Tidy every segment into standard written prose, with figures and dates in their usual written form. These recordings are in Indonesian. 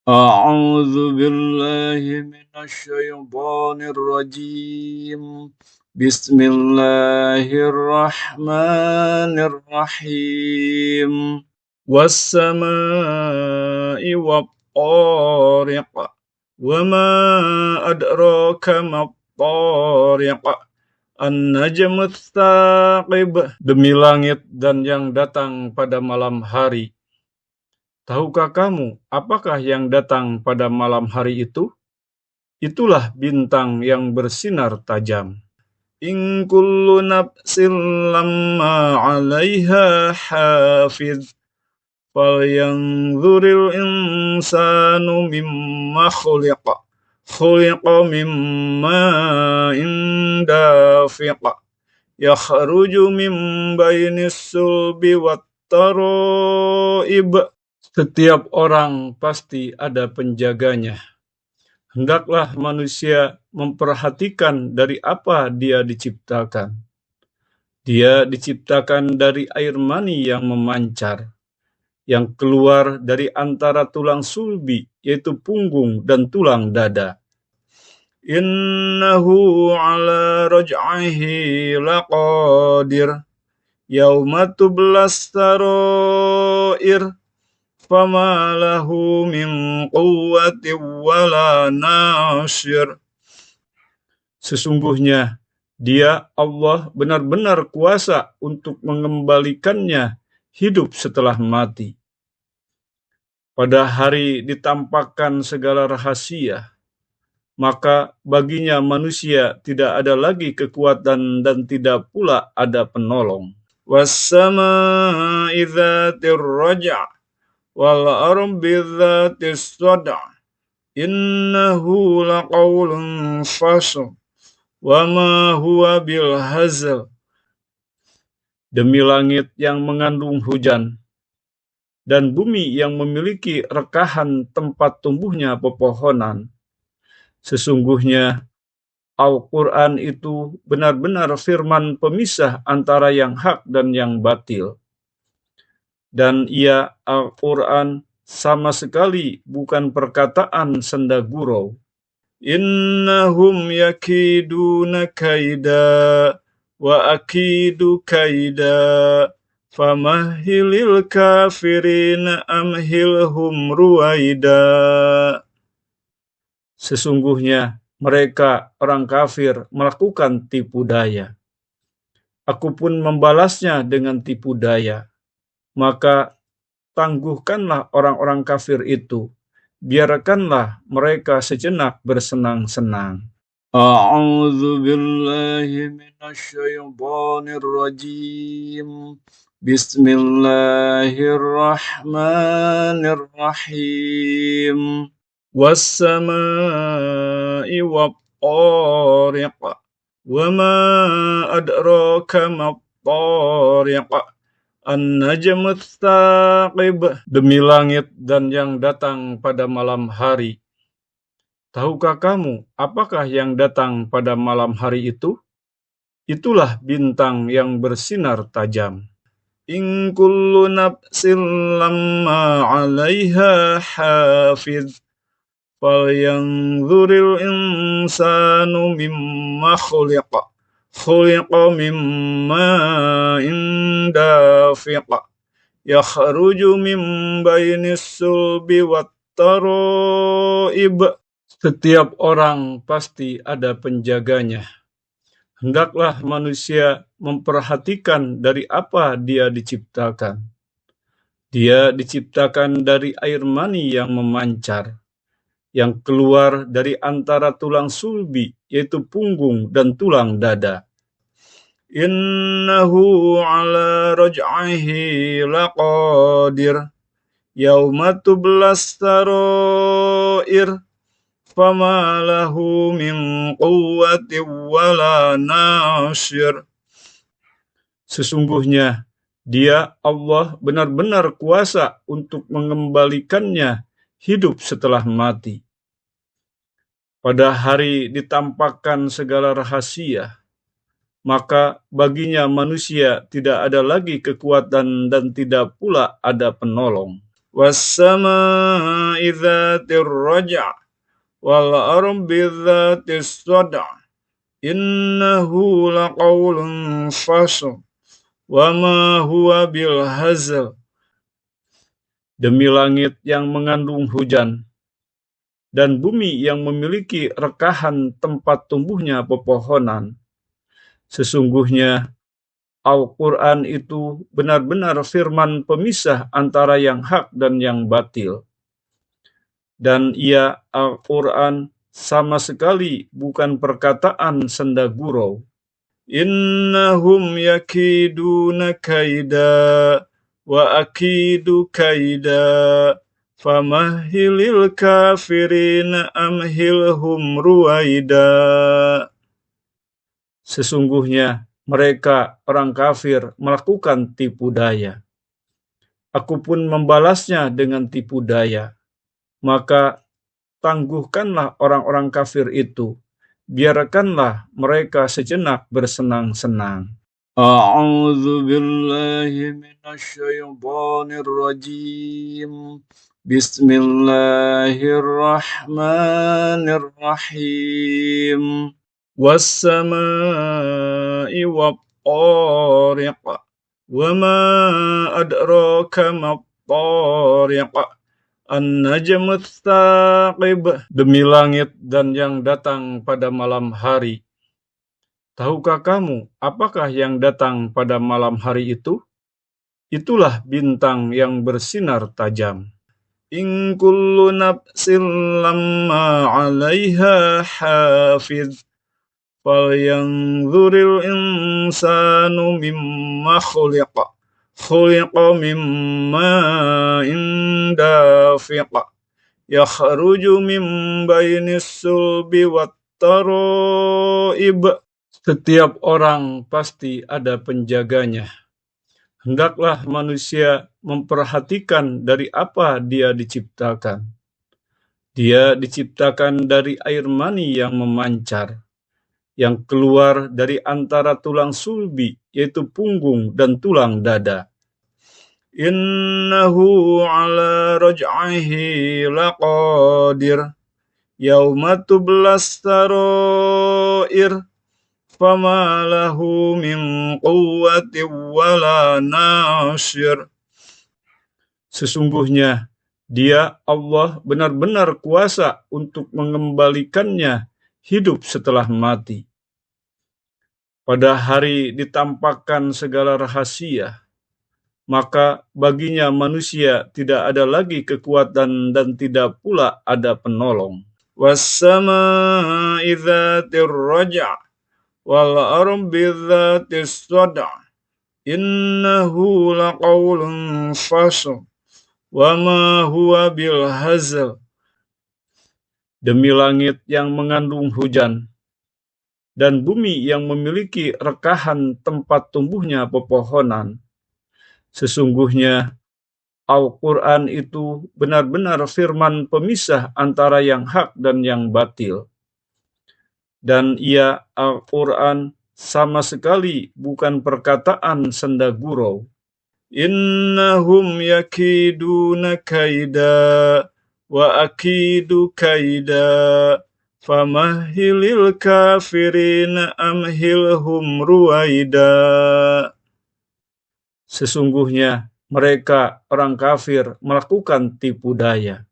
أعوذ بالله من الشيطان الرجيم. بسم الله الرحمن الرحيم. والسماء والطارق وما أدراك ما الطارق النجم الثاقب. Demi langit dan yang datang pada malam hari. Tahukah kamu apakah yang datang pada malam hari itu? Itulah bintang yang bersinar tajam. In kullu nafsin lamma 'alaiha hafiz. Falyanzuril insanu mimma khuliqa. Khuliqa mimma dafiq. Yakhruju min bainis sulbi wat tara'ib. Setiap orang pasti ada penjaganya. Hendaklah manusia memperhatikan dari apa dia diciptakan. Dia diciptakan dari air mani yang memancar, yang keluar dari antara tulang sulbi, yaitu punggung dan tulang dada. Innahu ala raj'ihi laqadir. Yauma tublas sarair. Fama lahu min quwwatin wala nasir. Sesungguhnya dia Allah benar-benar kuasa untuk mengembalikannya hidup setelah mati. Pada hari ditampakkan segala rahasia, maka baginya manusia tidak ada lagi kekuatan dan tidak pula ada penolong. Was-samaa'i dzatir raja' wal ardi dzatis sada' innahu laqaulun fasl wa ma huwa bil hazl. Demi langit yang mengandung hujan dan bumi yang memiliki rekahan tempat tumbuhnya pepohonan, sesungguhnya Al-Quran itu benar-benar firman pemisah antara yang hak dan yang batil. Dan ia, Al-Quran, sama sekali bukan perkataan senda gurau. Innahum yakiduna kaida wa akidu kaida famahilil kafirina amhilhum ruwaida. Sesungguhnya mereka orang kafir melakukan tipu daya. Aku pun membalasnya dengan tipu daya. Maka tangguhkanlah orang-orang kafir itu, biarkanlah mereka sejenak bersenang-senang. A'udzu billahi minasy syaithanir rajim. Bismillahirrahmanirrahim. Was-samaa'i wat-tariq wama adraka mat-tariq An-najmu tsaqib. Demi langit dan yang datang pada malam hari. Tahukah kamu apakah yang datang pada malam hari itu? Itulah bintang yang bersinar tajam. In kullu nafsin lamma 'alaiha hafiz. Falyanzuril insanu mimma khuliqa. Khuliqa mimma dafiq. Yakhruju min bainis sulbi wat tara'ib. Setiap orang pasti ada penjaganya. Hendaklah manusia memperhatikan dari apa dia diciptakan. Dia diciptakan dari air mani yang memancar, yang keluar dari antara tulang sulbi, yaitu punggung dan tulang dada. Innahu ala raj'ihi laqadir. Yauma tublas sarair. Fama lahu min quwwatin wala nasir. Sesungguhnya dia Allah benar-benar kuasa untuk mengembalikannya hidup setelah mati. Pada hari ditampakkan segala rahasia, maka baginya manusia tidak ada lagi kekuatan dan tidak pula ada penolong. wassama'i dzatir raja' wal ardi dzatis sad'a innahu laqaulun fasl wa ma huwa bil hazl. Demi langit yang mengandung hujan dan bumi yang memiliki rekahan tempat tumbuhnya pepohonan, sesungguhnya Al-Quran itu benar-benar firman pemisah antara yang hak dan yang batil. Dan ia, Al-Quran, sama sekali bukan perkataan senda gurau. Innahum yakiduna kaida wa akidu kaida famahilil kafirina amhilhum ruwaida. Sesungguhnya mereka orang kafir melakukan tipu daya. Aku pun membalasnya dengan tipu daya. Maka tangguhkanlah orang-orang kafir itu. Biarkanlah mereka sejenak bersenang-senang. A'udzu billahi minasyaitonir rajim. Bismillahirrahmanirrahim. Was-samaa'i wat-tariq. Wa ma adraka mat-tariq. An-najmu tsaqib. Demi langit dan yang datang pada malam hari. Tahukah kamu apakah yang datang pada malam hari itu? Itulah bintang yang bersinar tajam. In kullu nafsin lamma 'alaiha hafiz. Falyanzuril insanu mimma khuliqa. Khuliqa mimma dafiqa. Yakhruju min bainis sulbi wat-tara'ib. Setiap orang pasti ada penjaganya. Hendaklah manusia memperhatikan dari apa dia diciptakan. Dia diciptakan dari air mani yang memancar, yang keluar dari antara tulang sulbi, yaitu punggung dan tulang dada. Innahu ala raj'ihi laqadir. Yauma tublas sarair. Fama lahu min quwwatin wala nasir. Sesungguhnya dia, Allah, benar-benar kuasa untuk mengembalikannya hidup setelah mati. Pada hari ditampakkan segala rahasia, maka baginya manusia tidak ada lagi kekuatan dan tidak pula ada penolong. Was-samaa'i dzatir raja' wal ardi dzatis sad'a innahu laqaulun fasl wa ma huwa bil hazl. Demi langit yang mengandung hujan dan bumi yang memiliki rekahan tempat tumbuhnya pepohonan, sesungguhnya Al-Quran itu benar-benar firman pemisah antara yang hak dan yang batil. Dan ia, Al-Quran, sama sekali bukan perkataan senda gurau. Innahum yakiduna kaida wa akidu kaida famahilil kafirina amhilhum ruwaida. Sesungguhnya mereka orang kafir melakukan tipu daya.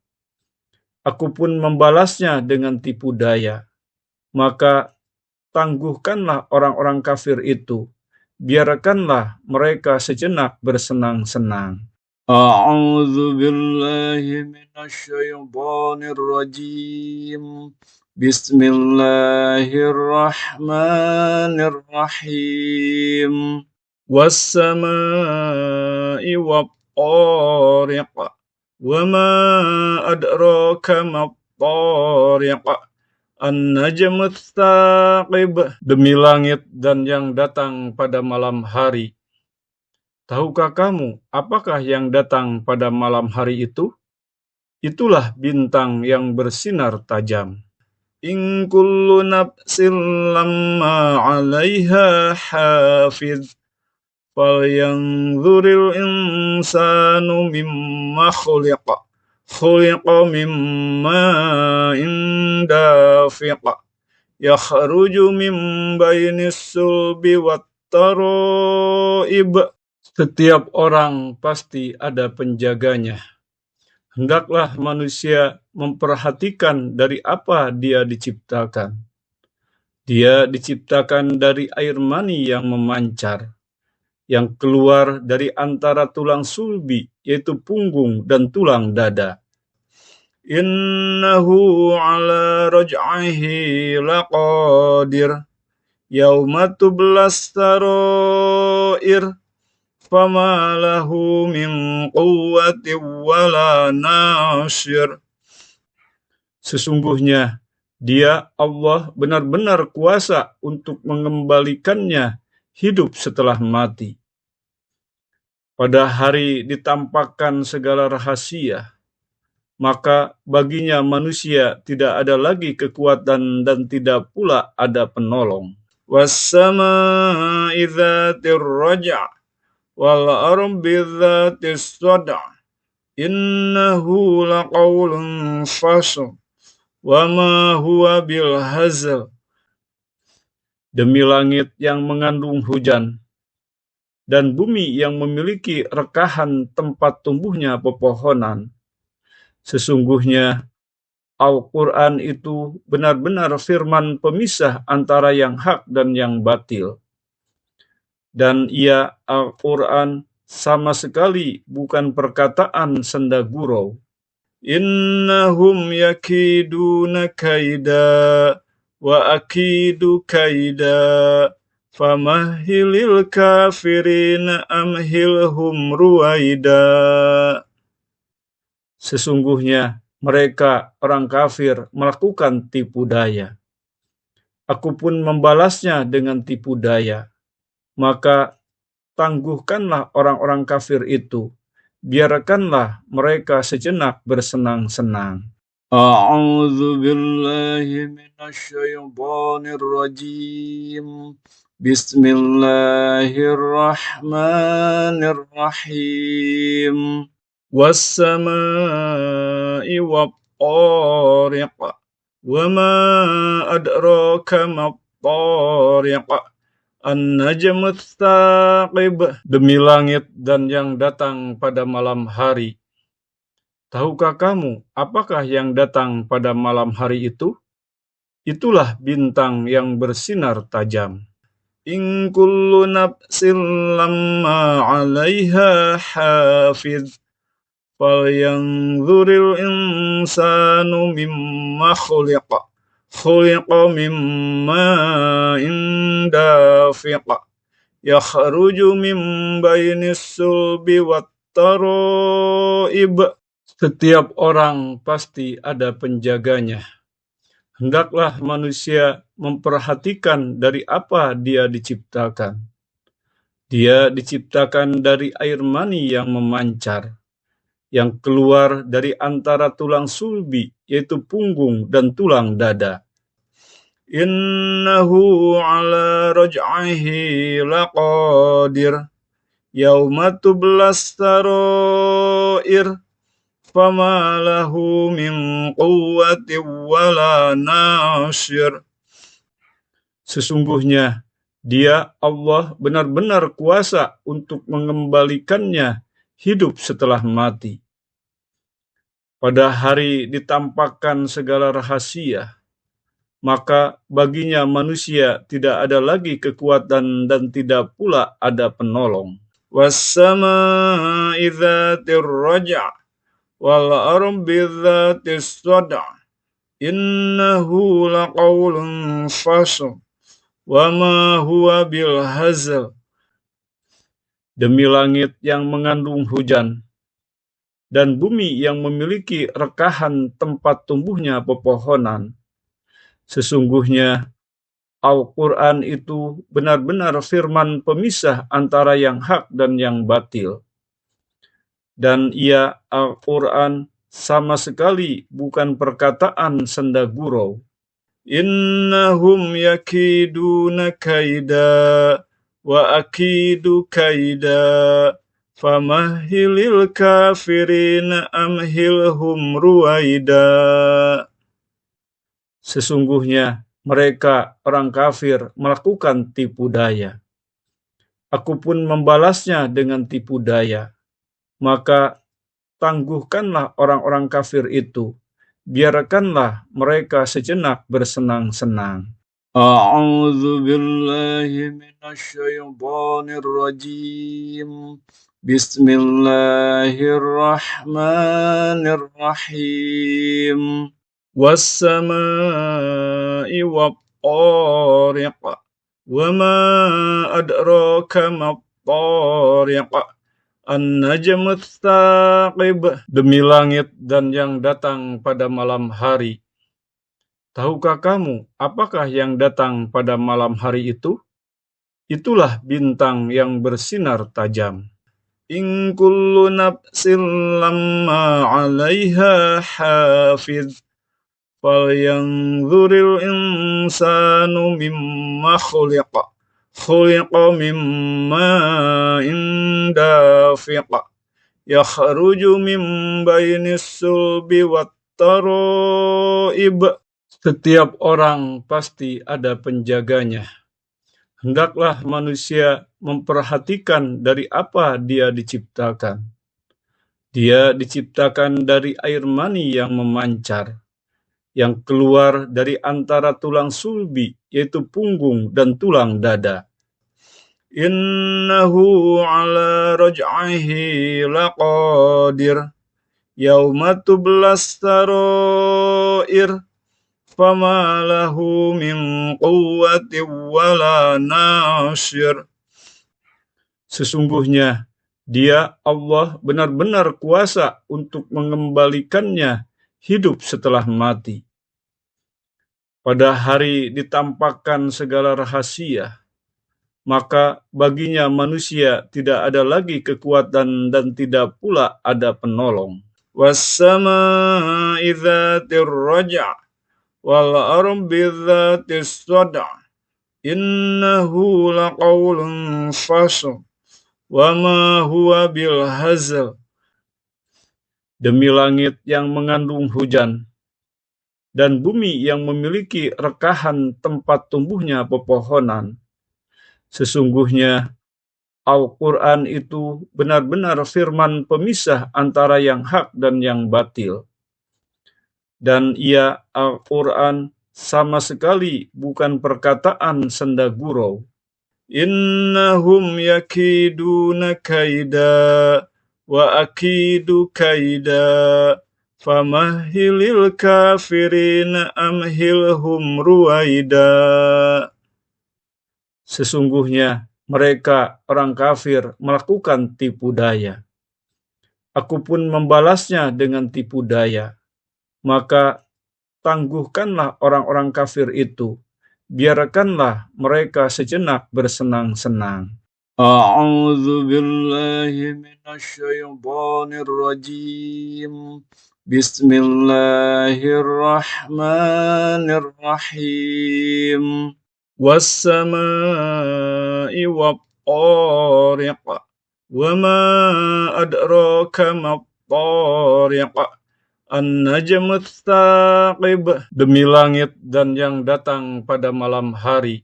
Aku pun membalasnya dengan tipu daya. Maka tangguhkanlah orang-orang kafir itu. Biarkanlah mereka sejenak bersenang-senang. A'udzu billahi minasyaitonir rajim. Bismillahirrahmanirrahim. Was-samaa'i wat-tariq. Wa ma adraka mat-tariq. An-najmu tsaqib. Demi langit dan yang datang pada malam hari. Tahukah kamu apakah yang datang pada malam hari itu? Itulah bintang yang bersinar tajam. In kullu nafsin lamma 'alaiha hafiz. falyanzuril insanu mimma khuliqa mimma dafiq yakhruju min bainis sulbi wat taraib. Setiap orang pasti ada penjaganya. Hendaklah manusia memperhatikan dari apa dia diciptakan. Dia diciptakan dari air mani yang memancar, yang keluar dari antara tulang sulbi, yaitu punggung dan tulang dada. Innahu ala raj'ihi laqadir, yauma tublas sarair, fama lahu min quwwatin wala nasir. Sesungguhnya Dia, Allah, benar-benar kuasa untuk mengembalikannya hidup setelah mati. Pada hari ditampakkan segala rahasia, maka baginya manusia tidak ada lagi kekuatan dan tidak pula ada penolong. Was-samaa'i dzatir raja' wal ardi dzatis sada' innahu laqaulun fasl wa ma huwa bil hazl. Demi langit yang mengandung hujan dan bumi yang memiliki rekahan tempat tumbuhnya pepohonan, sesungguhnya Al-Quran itu benar-benar firman pemisah antara yang hak dan yang batil. Dan ia, Al-Quran, sama sekali bukan perkataan senda gurau. Innahum yakiduna kaida wa akidu kaida famahilil kafirina amhilhum ruwaida. Sesungguhnya mereka orang kafir melakukan tipu daya. Aku pun membalasnya dengan tipu daya. Maka tangguhkanlah orang-orang kafir itu. Biarkanlah mereka sejenak bersenang-senang. A'udzu billahi minasy syaithanir rajim. Bismillahirrahmanirrahim. Was-samaa'i wat-tariq. Wa ma adraka mat-tariq. An-najmus tsaqib. Demi langit dan yang datang pada malam hari. Tahukah kamu apakah yang datang pada malam hari itu? Itulah bintang yang bersinar tajam. In kullu nafsin lamma 'alaiha hafiz. Falyanzuril insanu mimma khuliqa. Khuliqa mimma dafiq yakhruju min bainis sulbi wat taraib. Setiap orang pasti ada penjaganya. Hendaklah manusia memperhatikan dari apa dia diciptakan. Dia diciptakan dari air mani yang memancar, yang keluar dari antara tulang sulbi, yaitu punggung dan tulang dada. Innahu ala raj'ihi laqadir, yauma tublas sarair, fama lahu min quwwatin wala nasir. Sesungguhnya Dia, Allah, benar-benar kuasa untuk mengembalikannya hidup setelah mati. Pada hari ditampakkan segala rahasia, maka baginya manusia tidak ada lagi kekuatan dan tidak pula ada penolong. Was-samaa'i dzatir raja' wal ardi dzatis sada' innahu laqaulun fasl wa ma huwa bil hazl. Demi langit yang mengandung hujan dan bumi yang memiliki rekahan tempat tumbuhnya pepohonan, sesungguhnya Al-Quran itu benar-benar firman pemisah antara yang hak dan yang batil. Dan ia, Al-Quran, sama sekali bukan perkataan senda gurau. Innahum yakiduna kaida وأكيد كيدا فمهل الكافرين أمهلهم رويدا. Sesungguhnya mereka orang kafir melakukan tipu daya. Aku pun membalasnya dengan tipu daya. Maka tangguhkanlah orang-orang kafir itu. Biarkanlah mereka sejenak bersenang-senang. A'udzu billahi minasyaitonir rajim. Bismillahirrahmanirrahim. Was-samaa'i wat-tariq. Wa ma adraka mat-tariq. An-najmu tsaqib. Demi langit dan yang datang pada malam hari. Tahukah kamu apakah yang datang pada malam hari itu? Itulah bintang yang bersinar tajam. In kullu nafsin lamma 'alaiha hafiz. Falyanzuril insanu mimma khuliqa. Khuliqa mimma dafiqa. Yakhruju min bainis sulbi wat-tara'ib. Setiap orang pasti ada penjaganya. Hendaklah manusia memperhatikan dari apa dia diciptakan. Dia diciptakan dari air mani yang memancar, yang keluar dari antara tulang sulbi, yaitu punggung dan tulang dada. Innahu ala raj'ihi laqadir. Yauma tublas sarair. Fama lahu min quwwatin wala nasir. Sesungguhnya Dia, Allah, benar-benar kuasa untuk mengembalikannya hidup setelah mati. Pada hari ditampakkan segala rahasia, maka baginya manusia tidak ada lagi kekuatan dan tidak pula ada penolong. Was-samaa'i dzatir raja' wal ardi dzatis sada' innahu laqaulun fasl wa ma huwa bil hazl. Demi langit yang mengandung hujan dan bumi yang memiliki rekahan tempat tumbuhnya pepohonan. Sesungguhnya Al-Quran itu benar-benar firman pemisah antara yang hak dan yang batil. Dan ia, Al-Quran, sama sekali bukan perkataan senda gurau. Innahum yakiduna kaida wa akidu kaida. Famahilil kafirin amhilhum ruwaida. Sesungguhnya mereka orang kafir melakukan tipu daya. Aku pun membalasnya dengan tipu daya. Maka tangguhkanlah orang-orang kafir itu. Biarkanlah mereka sejenak bersenang-senang. A'udzu billahi minasyaitonir rajim. Bismillahirrahmanirrahim. Was-samaa'i wat-tariq. Wa ma adraka mat-tariq. An-najmu tsaqib. Demi langit dan yang datang pada malam hari.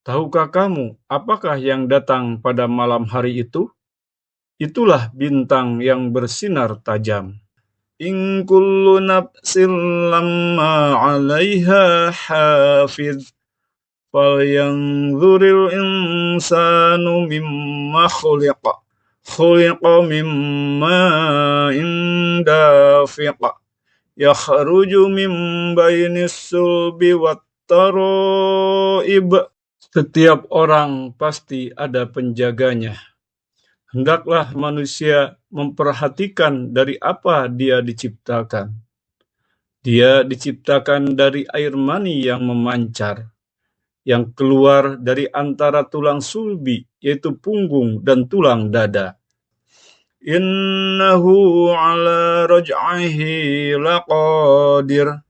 Tahukah kamu apakah yang datang pada malam hari itu? Itulah bintang yang bersinar tajam. In kullu nafsin lamma 'alaiha hafiz. Falyanzuril insanu mimma khuliqa. Khuliqa mimma dafiqa. Yakhruju min bainis sulbi wat-tara'ib. Setiap orang pasti ada penjaganya. Hendaklah manusia memperhatikan dari apa dia diciptakan. Dia diciptakan dari air mani yang memancar, yang keluar dari antara tulang sulbi, yaitu punggung dan tulang dada. Innahu ala raj'ihi laqadir.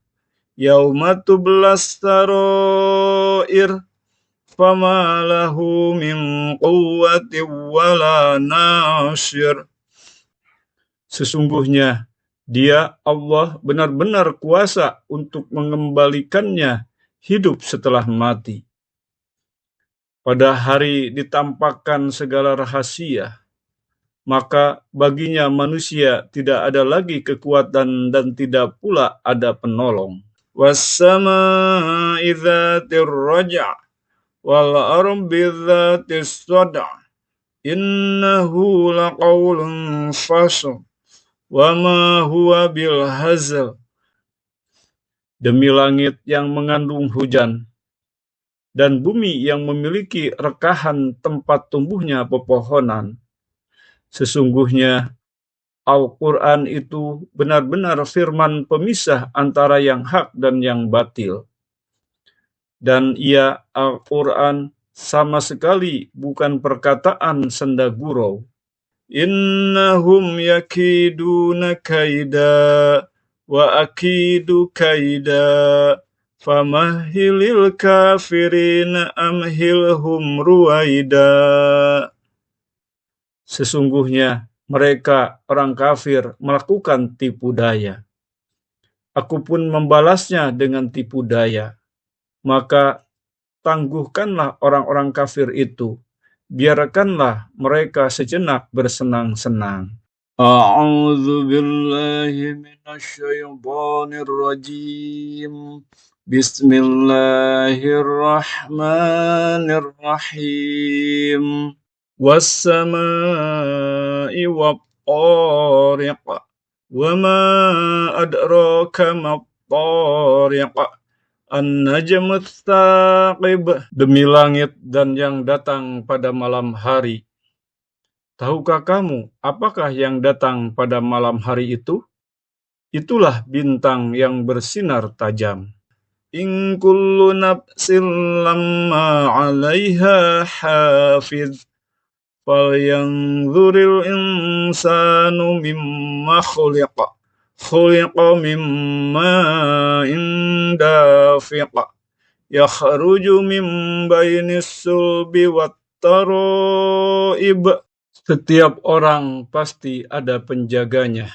Yauma tublas sarair. فما له من قوة ولا ناصر. Sesungguhnya Dia, Allah, benar-benar kuasa untuk mengembalikannya hidup setelah mati. Pada hari ditampakkan segala rahasia, maka baginya manusia tidak ada lagi kekuatan dan tidak pula ada penolong. Wassama'i dzatir raja' wal ardi dzatis sada' innahu laqaulun fasl wa ma huwa bil hazl. Demi langit yang mengandung hujan dan bumi yang memiliki rekahan tempat tumbuhnya pepohonan, sesungguhnya Al-Quran itu benar-benar firman pemisah antara yang hak dan yang batil. Dan ia, Al-Quran, sama sekali bukan perkataan senda gurau. Innahum yakiduna kaida wa akidu kaida famahilil kafirina amhilhum ruwaida. Sesungguhnya mereka orang kafir melakukan tipu daya. Aku pun membalasnya dengan tipu daya. Maka tangguhkanlah orang-orang kafir itu. Biarkanlah mereka sejenak bersenang-senang. A'udzu billahi minasyaitonir rajim. Bismillahirrahmanirrahim. Was-samaa'i wat-tariq. Wa ma adraka mat-tariq. An-najmu tsaqib. Demi langit dan yang datang pada malam hari. Tahukah kamu apakah yang datang pada malam hari itu? Itulah bintang yang bersinar tajam. In kullu nafsin lamma 'alaiha hafiz. Falyanzuril insanu mimma khuliqa. Khuliqa mimma dafiq. Yakhruju min bainis sulbi wat-tara'ib. Setiap orang pasti ada penjaganya.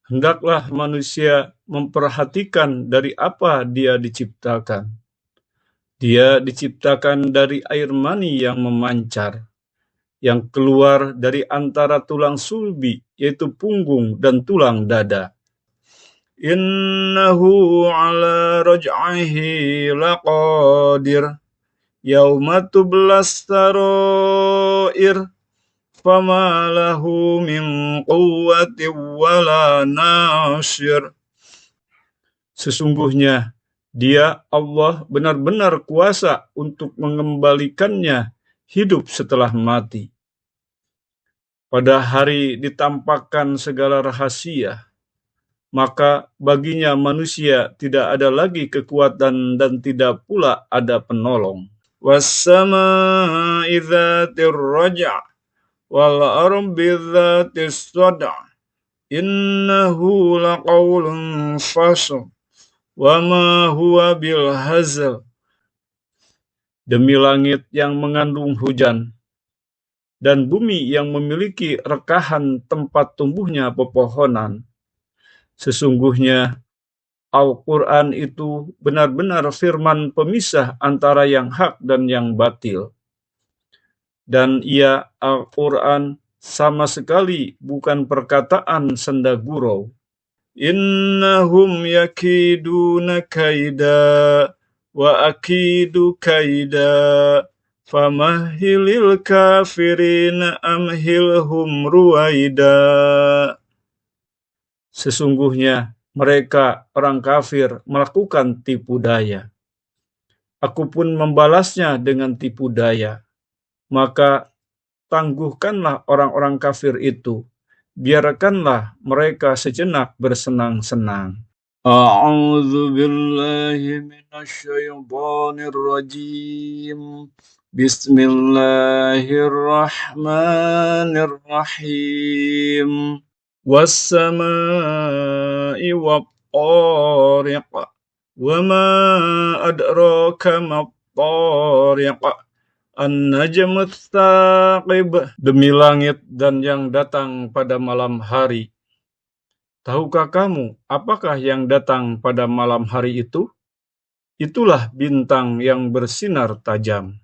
Hendaklah manusia memperhatikan dari apa dia diciptakan. Dia diciptakan dari air mani yang memancar, yang keluar dari antara tulang sulbi, yaitu punggung dan tulang dada. Innahu ala raj'ihi laqadir. Yauma tublas sarair. Fama lahu min quwwatin wala nasir. Sesungguhnya Dia, Allah, benar-benar kuasa untuk mengembalikannya hidup setelah mati. Pada hari ditampakkan segala rahasia, maka baginya manusia tidak ada lagi kekuatan dan tidak pula ada penolong. Wassama'i dzatir raja' wal ardi dzatis sada' innahu laqaulun fasl wa ma huwa bil hazl. Demi langit yang mengandung hujan dan bumi yang memiliki rekahan tempat tumbuhnya pepohonan, sesungguhnya Al-Quran itu benar-benar firman pemisah antara yang hak dan yang batil. Dan ia, Al-Quran, sama sekali bukan perkataan senda gurau. Innahum yakiduna kaida wa akidu kaida famahilil kafirina amhilhum ruwaida. Sesungguhnya mereka orang kafir melakukan tipu daya. Aku pun membalasnya dengan tipu daya. Maka tangguhkanlah orang-orang kafir itu. Biarkanlah mereka sejenak bersenang-senang. A'udzu billahi minasyaitonir rajim. Bismillahirrahmanirrahim. Was-samaa'i wat-tariq. Wa ma adraka mat wattariq. An-najmu tsaqib. Demi langit dan yang datang pada malam hari. Tahukah kamu apakah yang datang pada malam hari itu? Itulah bintang yang bersinar tajam.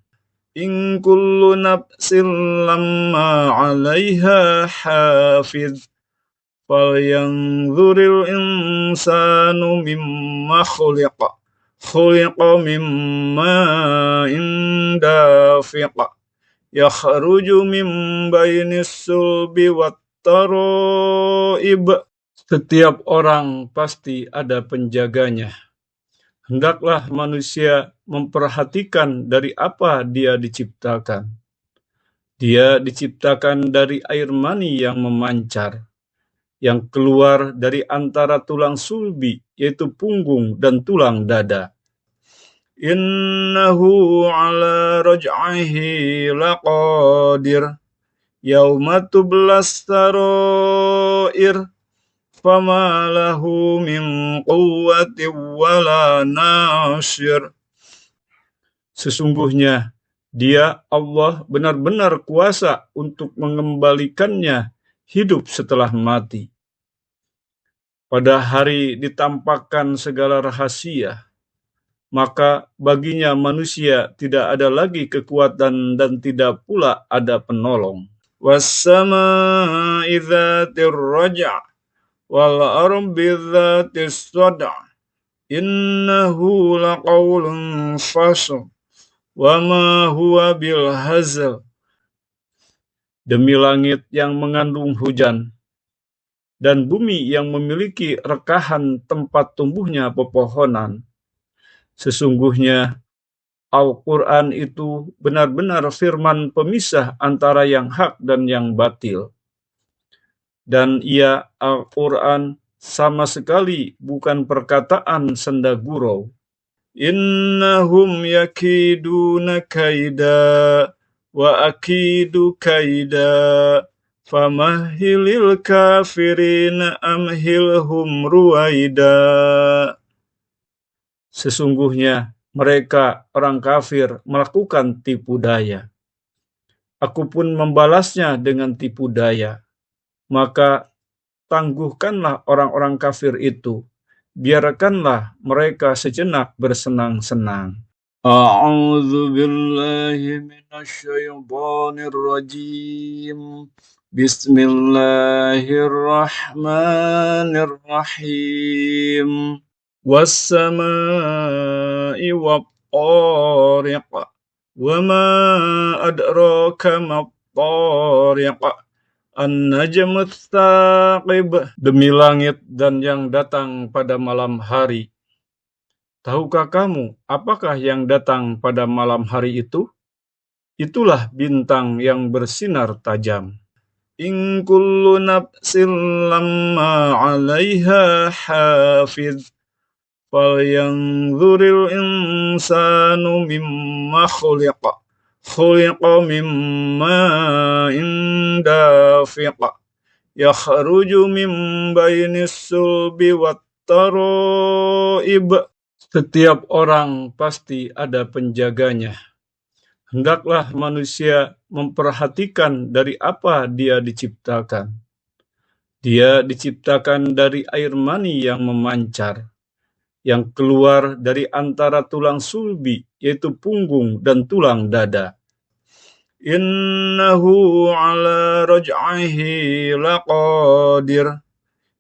In kullu nafsin lamma 'alaiha hafiz. Falyanzuril insanu mimma khuliqa. Khuliqa mimma dafiq. Yakhruju min bainis sulbi wat tara'ib. Setiap orang pasti ada penjaganya. Hendaklah manusia memperhatikan dari apa dia diciptakan. Dia diciptakan dari air mani yang memancar, yang keluar dari antara tulang sulbi, yaitu punggung dan tulang dada. Innahu ala raj'ihi laqadir. Yauma tublas sarair. Fama lahu min quwwatin wala nasir. Sesungguhnya Dia, Allah, benar-benar kuasa untuk mengembalikannya hidup setelah mati. Pada hari ditampakkan segala rahasia, maka baginya manusia tidak ada lagi kekuatan dan tidak pula ada penolong. Was-samaa'i dzatir raja' wal ardi dzatis sada'. Innahu laqaulun fasl wa ma huwa bil hazl. Demi langit yang mengandung hujan dan bumi yang memiliki rekahan tempat tumbuhnya pepohonan, sesungguhnya Al-Quran itu benar-benar firman pemisah antara yang hak dan yang batil. Dan ia, Al-Quran, sama sekali bukan perkataan senda gurau. Innahum yakiduna kaida wa akidu kaida famahilil kafirina amhilhum ruwaida. Sesungguhnya mereka orang kafir melakukan tipu daya. Aku pun membalasnya dengan tipu daya. Maka tangguhkanlah orang-orang kafir itu. Biarkanlah mereka sejenak bersenang-senang. A'udzu billahi minasy syaithanir rajim. Bismillahirrahmanirrahim. Was-samaa'i wat-tariq. Wa ma adraka mat-tariq. An-najmu tsaqib. Demi langit dan yang datang pada malam hari. Tahukah kamu apakah yang datang pada malam hari itu? Itulah bintang yang bersinar tajam. In kullu nafsin lamma 'alaiha hafiz. Falyanzuril insanu mimma khuliqa. Khuliqa mimma dafiq. Yakhruju min bainis sulbi wat tara'ib. Setiap orang pasti ada penjaganya. Hendaklah manusia memperhatikan dari apa dia diciptakan. Dia diciptakan dari air mani yang memancar, yang keluar dari antara tulang sulbi, yaitu punggung dan tulang dada. Innahu ala raj'ihi laqadir.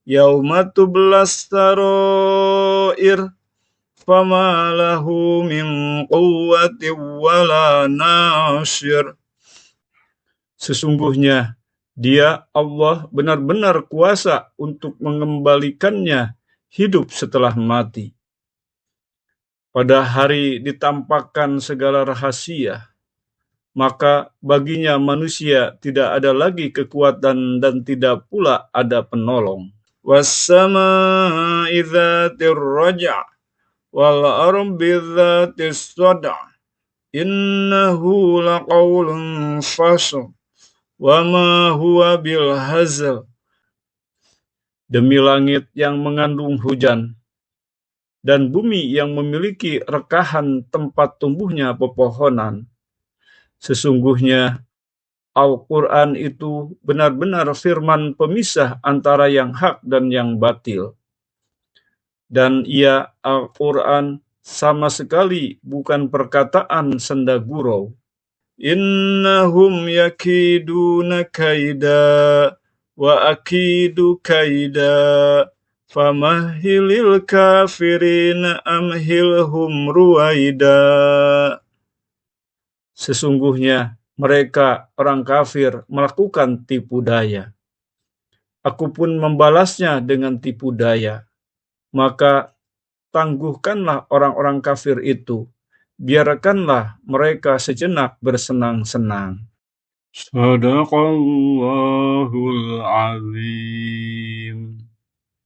Yauma tublas sarair. Fama lahu min quwwatin wala nasir. Sesungguhnya Dia, Allah, benar-benar kuasa untuk mengembalikannya hidup setelah mati. Pada hari ditampakkan segala rahasia, maka baginya manusia tidak ada lagi kekuatan dan tidak pula ada penolong. Was-samaa'i dzatir raja' wal ardi dzatis sada'. Innahu laqaulun fasl wa ma huwa bil hazl. Demi langit yang mengandung hujan dan bumi yang memiliki rekahan tempat tumbuhnya pepohonan. Sesungguhnya Al-Quran itu benar-benar firman pemisah antara yang hak dan yang batil. Dan ia, Al-Quran, sama sekali bukan perkataan senda gurau. Innahum yakiduna kaida wa akidu kaida famahilil kafirina amhilhum ruwaida. Sesungguhnya mereka orang kafir melakukan tipu daya. Aku pun membalasnya dengan tipu daya. Maka tangguhkanlah orang-orang kafir itu. Biarkanlah mereka sejenak bersenang-senang. Sadaqallahul azim.